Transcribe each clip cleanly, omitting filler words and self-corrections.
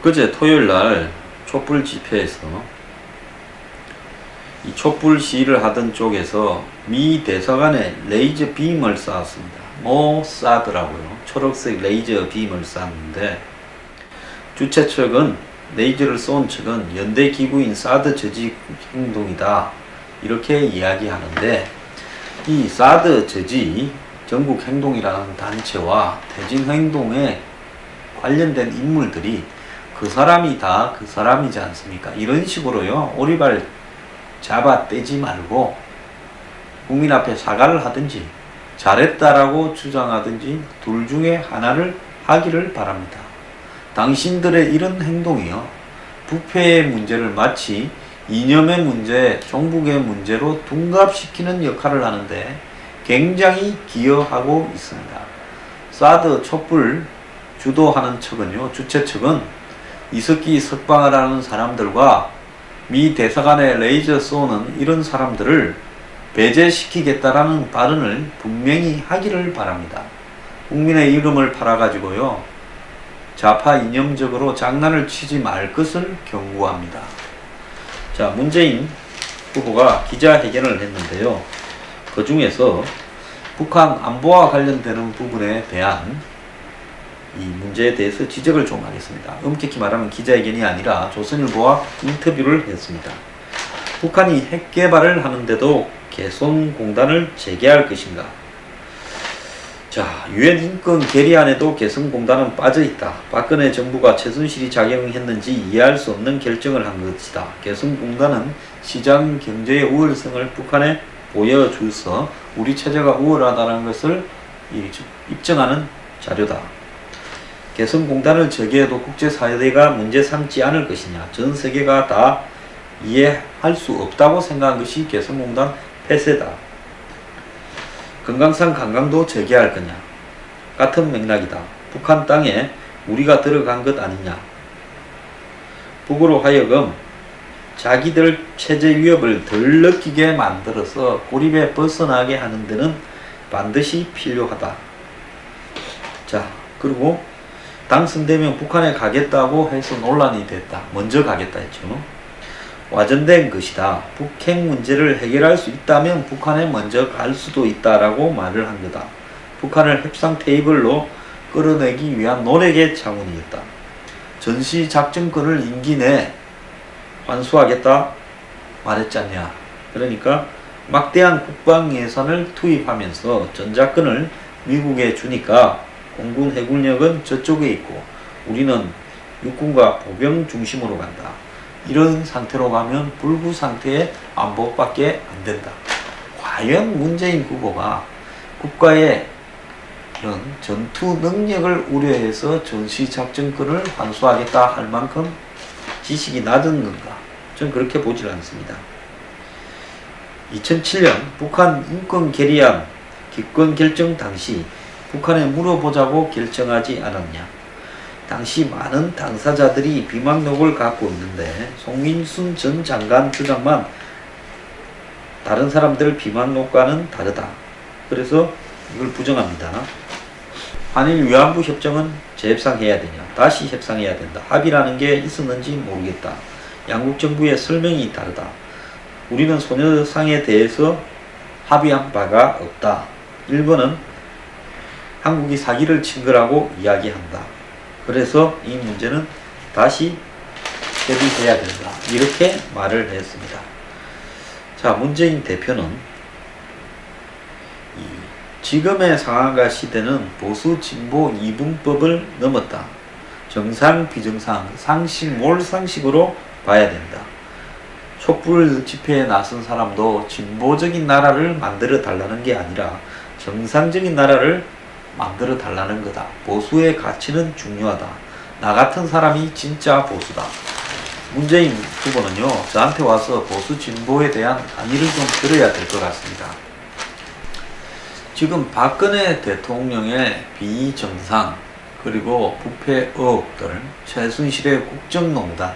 엊그제 토요일날 촛불 집회에서 이 촛불 시위를 하던 쪽에서 미 대사관에 레이저 빔을 쐈습니다. 쐈더라고요. 초록색 레이저 빔을 쐈는데, 주최 측은, 레이저를 쏜 측은 연대기구인 사드 저지 행동이다, 이렇게 이야기하는데, 이 사드 저지 전국행동이라는 단체와 대진행동에 관련된 인물들이 그 사람이 다 그 사람이지 않습니까? 이런 식으로요, 오리발 잡아 떼지 말고 국민 앞에 사과를 하든지 잘했다라고 주장하든지 둘 중에 하나를 하기를 바랍니다. 당신들의 이런 행동이요, 부패의 문제를 마치 이념의 문제, 종북의 문제로 둔갑시키는 역할을 하는데 굉장히 기여하고 있습니다. 사드 촛불 주도하는 측은요, 주최 측은 이석기 석방을 하는 사람들과 미 대사관에 레이저 쏘는 이런 사람들을 배제시키겠다라는 발언을 분명히 하기를 바랍니다. 국민의 이름을 팔아가지고요, 좌파 이념적으로 장난을 치지 말 것을 경고합니다. 자, 문재인 후보가 기자회견을 했는데요, 그 중에서 북한 안보와 관련되는 부분에 대한 이 문제에 대해서 지적을 좀 하겠습니다. 엄격히 말하면 기자회견이 아니라 조선일보와 인터뷰를 했습니다. 북한이 핵 개발을 하는데도 개성공단을 재개할 것인가? 자, 유엔 인권 결의안에도 개성공단은 빠져있다. 박근혜 정부가 최순실이 작용했는지 이해할 수 없는 결정을 한 것이다. 개성공단은 시장 경제의 우월성을 북한에 보여줘서 우리 체제가 우월하다는 것을 입증하는 자료다. 개성공단을 저기해도 국제사회가 문제 삼지 않을 것이냐, 전 세계가 다 이해할 수 없다고 생각한 것이 개성공단 폐쇄다. 금강산 관광도 재개할 거냐, 같은 맥락이다. 북한 땅에 우리가 들어간 것 아니냐. 북으로 하여금 자기들 체제 위협을 덜 느끼게 만들어서 고립에 벗어나게 하는 데는 반드시 필요하다. 자, 그리고 당선되면 북한에 가겠다고 해서 논란이 됐다. 먼저 가겠다 했죠. 와전된 것이다. 북핵 문제를 해결할 수 있다면 북한에 먼저 갈 수도 있다라고 말을 한 거다. 북한을 협상 테이블로 끌어내기 위한 노력의 차원이었다. 전시작전권을 임기 내 환수하겠다 말했지 않냐. 그러니까 막대한 국방 예산을 투입하면서 전작권을 미국에 주니까 공군 해군력은 저쪽에 있고 우리는 육군과 보병 중심으로 간다. 이런 상태로 가면 불구 상태의 안보밖에 안 된다. 과연 문재인 후보가 국가의 이런 전투 능력을 우려해서 전시작전권을 환수하겠다 할 만큼 지식이 낮은 건가? 전 그렇게 보질 않습니다. 2007년 북한 인권 결의안 기권 결정 당시 북한에 물어보자고 결정하지 않았냐. 당시 많은 당사자들이 비망록을 갖고 있는데 송민순 전 장관 주장만 다른 사람들 비망록과는 다르다. 그래서 이걸 부정합니다. 한일 위안부 협정은 재협상해야 되냐, 다시 협상해야 된다. 합의라는 게 있었는지 모르겠다. 양국 정부의 설명이 다르다. 우리는 소녀상에 대해서 합의한 바가 없다. 일본은 한국이 사기를 친 거라고 이야기한다. 그래서 이 문제는 다시 협의해야 된다. 이렇게 말을 했습니다. 자, 문재인 대표는 지금의 상황과 시대는 보수 진보 이분법을 넘었다. 정상 비정상 상식 몰상식으로 봐야 된다. 촛불 집회에 나선 사람도 진보적인 나라를 만들어 달라는 게 아니라 정상적인 나라를 만들어 달라는 거다. 보수의 가치는 중요하다. 나 같은 사람이 진짜 보수다. 문재인 후보는요, 저한테 와서 보수 진보에 대한 강의를 좀 들어야 될 것 같습니다. 지금 박근혜 대통령의 비정상, 그리고 부패 의혹들, 최순실의 국정농단,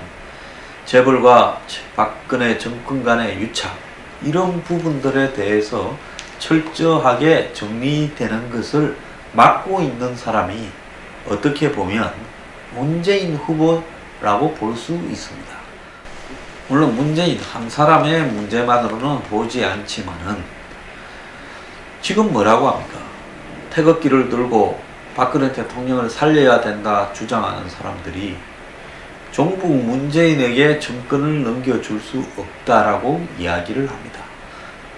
재벌과 박근혜 정권 간의 유착, 이런 부분들에 대해서 철저하게 정리되는 것을 맡고 있는 사람이 어떻게 보면 문재인 후보 라고 볼 수 있습니다. 물론 문재인 한 사람의 문제만으로는 보지 않지만은 지금 뭐라고 합니까? 태극기를 들고 박근혜 대통령을 살려야 된다 주장하는 사람들이 종북 문재인에게 정권을 넘겨줄 수 없다라고 이야기를 합니다.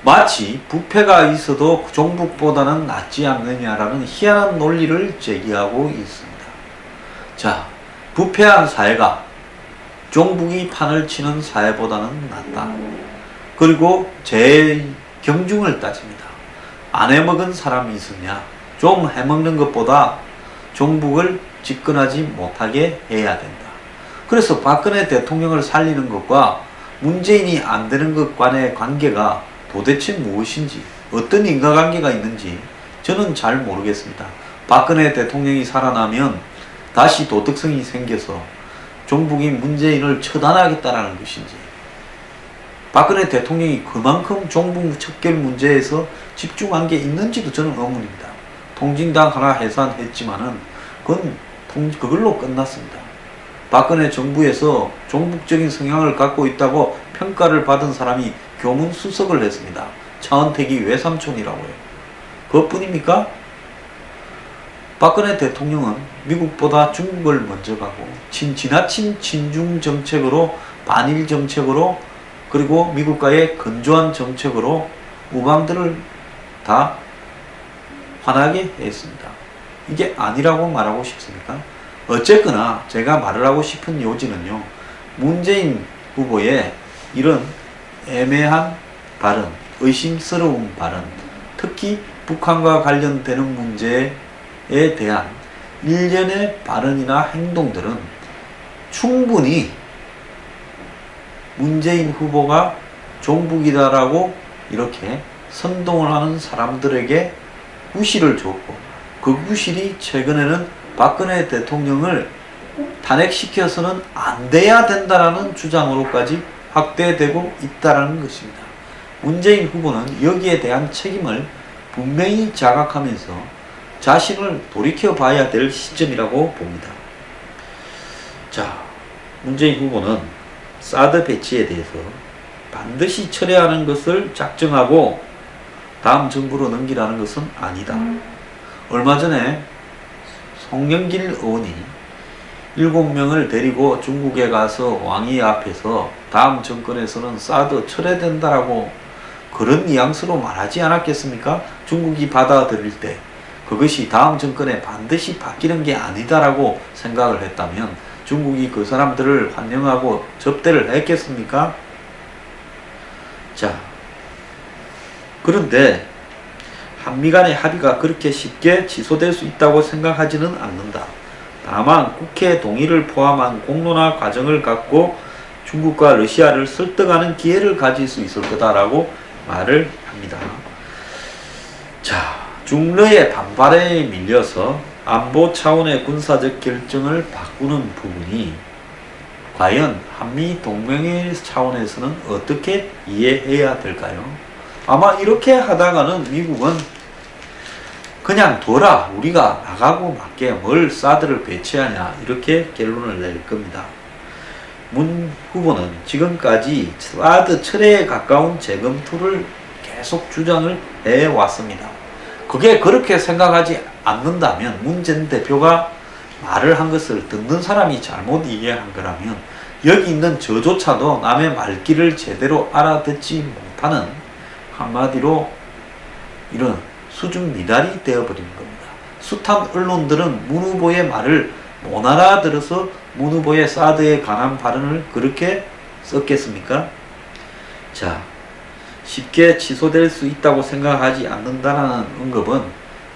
마치 부패가 있어도 종북보다는 낫지 않느냐라는 희한한 논리를 제기하고 있습니다. 자, 부패한 사회가 종북이 판을 치는 사회보다는 낫다. 그리고 제 경중을 따집니다. 안 해먹은 사람이 있으냐? 좀 해먹는 것보다 종북을 집권하지 못하게 해야 된다. 그래서 박근혜 대통령을 살리는 것과 문재인이 안 되는 것 간의 관계가 도대체 무엇인지, 어떤 인과관계가 있는지 저는 잘 모르겠습니다. 박근혜 대통령이 살아나면 다시 도덕성이 생겨서 종북이 문재인을 처단하겠다라는 것인지, 박근혜 대통령이 그만큼 종북 척결 문제에서 집중한 게 있는지도 저는 의문입니다. 통진당 하나 해산했지만은 그걸로 끝났습니다. 박근혜 정부에서 종북적인 성향을 갖고 있다고 평가를 받은 사람이 교문수석을 했습니다. 차은택이 외삼촌이라고 해요. 그것뿐입니까? 박근혜 대통령은 미국보다 중국을 먼저 가고 지나친 친중 정책으로, 반일 정책으로, 그리고 미국과의 건조한 정책으로 우방들을 다 화나게 했습니다. 이게 아니라고 말하고 싶습니까? 어쨌거나 제가 말을 하고 싶은 요지는요, 문재인 후보의 이런 애매한 발언, 의심스러운 발언, 특히 북한과 관련되는 문제에 대한 일련의 발언이나 행동들은 충분히 문재인 후보가 종북이다라고 이렇게 선동을 하는 사람들에게 구실을 줬고, 그 구실이 최근에는 박근혜 대통령을 탄핵시켜서는 안 돼야 된다라는 주장으로까지 확대되고 있다는 것입니다. 문재인 후보는 여기에 대한 책임을 분명히 자각하면서 자신을 돌이켜 봐야 될 시점이라고 봅니다. 자, 문재인 후보는 사드 배치에 대해서 반드시 철회하는 것을 작정하고 다음 정부로 넘기라는 것은 아니다. 얼마 전에 송영길 의원이 7명을 데리고 중국에 가서 왕위 앞에서 다음 정권에서는 사드 철회된다라고 그런 뉘앙스로 말하지 않았겠습니까? 중국이 받아들일 때 그것이 다음 정권에 반드시 바뀌는 게 아니다라고 생각을 했다면 중국이 그 사람들을 환영하고 접대를 했겠습니까? 자, 그런데 한미 간의 합의가 그렇게 쉽게 취소될 수 있다고 생각하지는 않는다. 다만 국회 동의를 포함한 공론화 과정을 갖고 중국과 러시아를 설득하는 기회를 가질 수 있을 거다라고 말을 합니다. 자, 중러의 반발에 밀려서 안보 차원의 군사적 결정을 바꾸는 부분이 과연 한미 동맹의 차원에서는 어떻게 이해해야 될까요? 아마 이렇게 하다가는 미국은 그냥 둬라, 우리가 나가고 말게 뭘 사드를 배치하냐, 이렇게 결론을 낼 겁니다. 문 후보는 지금까지 사드 철회에 가까운 재검토를 계속 주장을 해왔습니다. 그게 그렇게 생각하지 않는다면, 문 전 대표가 말을 한 것을 듣는 사람이 잘못 이해한 거라면 여기 있는 저조차도 남의 말귀를 제대로 알아듣지 못하는, 한마디로 이런 수준 미달이 되어버린 겁니다. 숱한 언론들은 문 후보의 말을 못 알아들어서 문 후보의 사드에 관한 발언을 그렇게 썼겠습니까? 자, 쉽게 취소될 수 있다고 생각하지 않는다는 언급은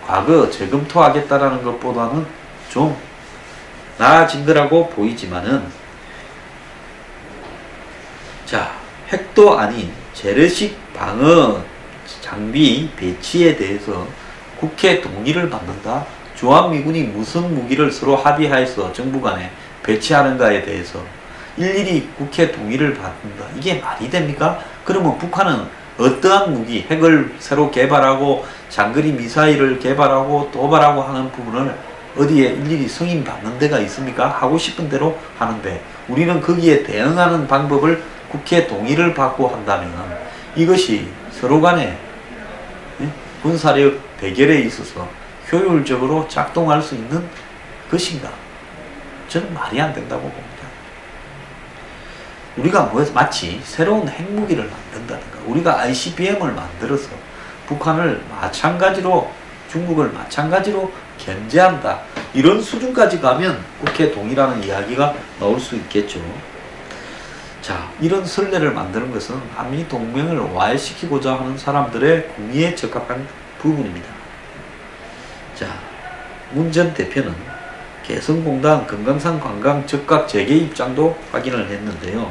과거 재검토하겠다라는 것보다는 좀 나아진 거라고 보이지만은, 자, 핵도 아닌 재래식 방어 장비 배치에 대해서 국회 동의를 받는다? 주한미군이 무슨 무기를 서로 합의하여서 정부 간에 배치하는가에 대해서 일일이 국회 동의를 받는다. 이게 말이 됩니까? 그러면 북한은 어떠한 무기, 핵을 새로 개발하고 장거리 미사일을 개발하고 도발하고 하는 부분을 어디에 일일이 승인 받는 데가 있습니까? 하고 싶은 대로 하는데 우리는 거기에 대응하는 방법을 국회 동의를 받고 한다면 이것이 서로 간에 군사력 대결에 있어서 효율적으로 작동할 수 있는 것인가? 저는 말이 안 된다고 봅니다. 우리가 마치 새로운 핵무기를 만든다든가 우리가 ICBM을 만들어서 북한을 마찬가지로 중국을 마찬가지로 견제한다. 이런 수준까지 가면 국회 동의라는 이야기가 나올 수 있겠죠. 자, 이런 선례를 만드는 것은 한미 동맹을 와해시키고자 하는 사람들의 공의에 적합한 부분입니다. 자, 문 전 대표는 개성공단 금강산 관광 즉각 재개 입장도 확인을 했는데요.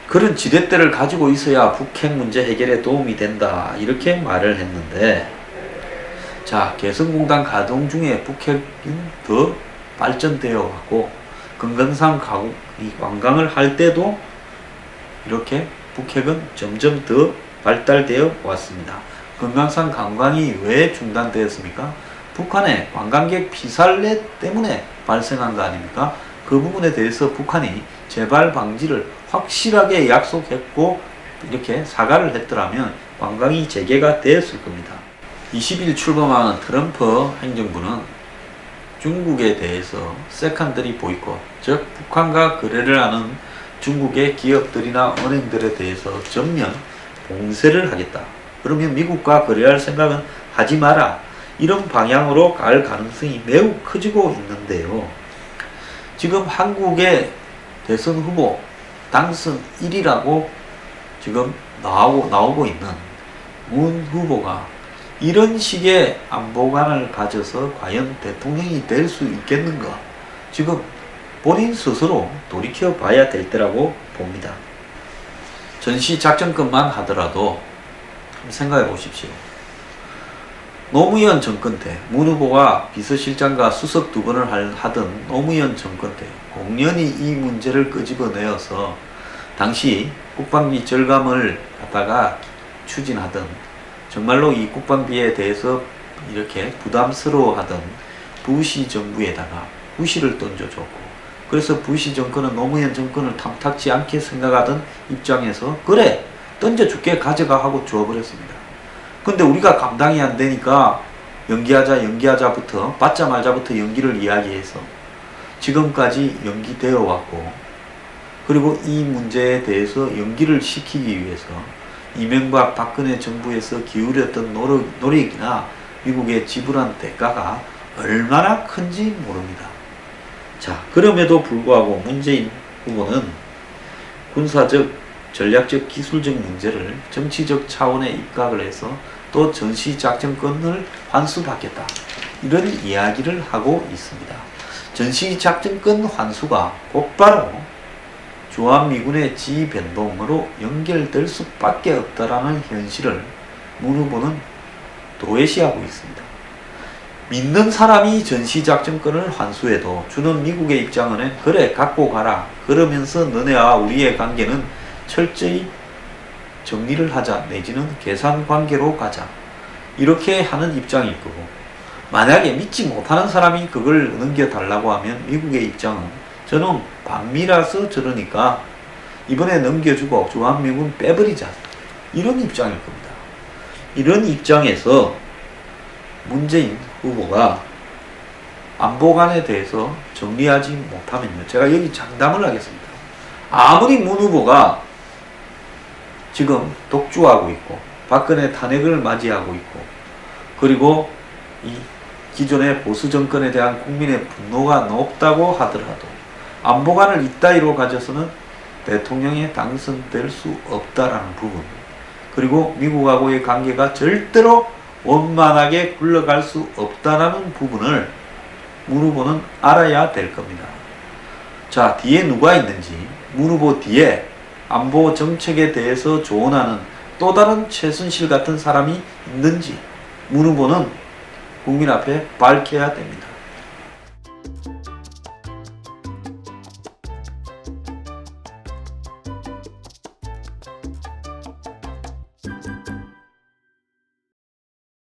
그런 지렛대를 가지고 있어야 북핵 문제 해결에 도움이 된다. 이렇게 말을 했는데 자, 개성공단 가동 중에 북핵은 더 발전되어 왔고 금강산 관광을 할 때도 이렇게 북핵은 점점 더 발달되어 왔습니다. 금강산 관광이 왜 중단되었습니까? 북한의 관광객 피살례 때문에 발생한 거 아닙니까? 그 부분에 대해서 북한이 재발 방지를 확실하게 약속했고 이렇게 사과를 했더라면 관광이 재개가 되었을 겁니다. 20일 출범하는 트럼프 행정부는 중국에 대해서 세컨더리 보이콧, 즉 북한과 거래를 하는 중국의 기업들이나 은행들에 대해서 전면 봉쇄를 하겠다. 그러면 미국과 거래할 생각은 하지 마라. 이런 방향으로 갈 가능성이 매우 커지고 있는데요. 지금 한국의 대선 후보 당선 1위라고 지금 나오고 있는 문 후보가 이런 식의 안보관을 가져서 과연 대통령이 될 수 있겠는가? 지금 본인 스스로 돌이켜 봐야 될 때라고 봅니다. 전시작전권만 하더라도 생각해 보십시오. 노무현 정권 때 문 후보가 비서실장과 수석 2번을 하던 노무현 정권 때 공연히 이 문제를 끄집어내어서 당시 국방비 절감을 갖다가 추진하던 정말로 이 국방비에 대해서 이렇게 부담스러워하던 부시 정부에다가 부시를 던져줬고 그래서 부시 정권은 노무현 정권을 탐탁지 않게 생각하던 입장에서 그래 던져줄게 가져가 하고 줘버렸습니다. 근데 우리가 감당이 안 되니까 연기하자부터 받자마자부터 연기를 이야기해서 지금까지 연기되어 왔고 그리고 이 문제에 대해서 연기를 시키기 위해서 이명박 박근혜 정부에서 기울였던 노력이나 미국에 지불한 대가가 얼마나 큰지 모릅니다. 자, 그럼에도 불구하고 문재인 후보는 군사적, 전략적, 기술적 문제를 정치적 차원에 입각을 해서 또 전시작전권을 환수받겠다. 이런 이야기를 하고 있습니다. 전시작전권 환수가 곧바로 주한미군의 지휘 변동으로 연결될 수밖에 없다라는 현실을 문 후보는 도외시하고 있습니다. 믿는 사람이 전시작전권을 환수해도 주는 미국의 입장은 그래 갖고 가라. 그러면서 너네와 우리의 관계는 철저히 정리를 하자 내지는 계산관계로 가자. 이렇게 하는 입장일 거고 만약에 믿지 못하는 사람이 그걸 넘겨달라고 하면 미국의 입장은 저는 반미라서 저러니까 이번에 넘겨주고 주한미군 빼버리자. 이런 입장일 겁니다. 이런 입장에서 문재인 후보가 안보관에 대해서 정리하지 못하면요. 제가 여기 장담을 하겠습니다. 아무리 문 후보가 지금 독주하고 있고 박근혜 탄핵을 맞이하고 있고 그리고 이 기존의 보수 정권에 대한 국민의 분노가 높다고 하더라도 안보관을 이따위로 가져서는 대통령에 당선될 수 없다라는 부분 그리고 미국하고의 관계가 절대로 원만하게 굴러갈 수 없다라는 부분을 문 후보는 알아야 될 겁니다. 자, 뒤에 누가 있는지 문 후보 뒤에 안보 정책에 대해서 조언하는 또 다른 최순실 같은 사람이 있는지 문 후보는 국민 앞에 밝혀야 됩니다.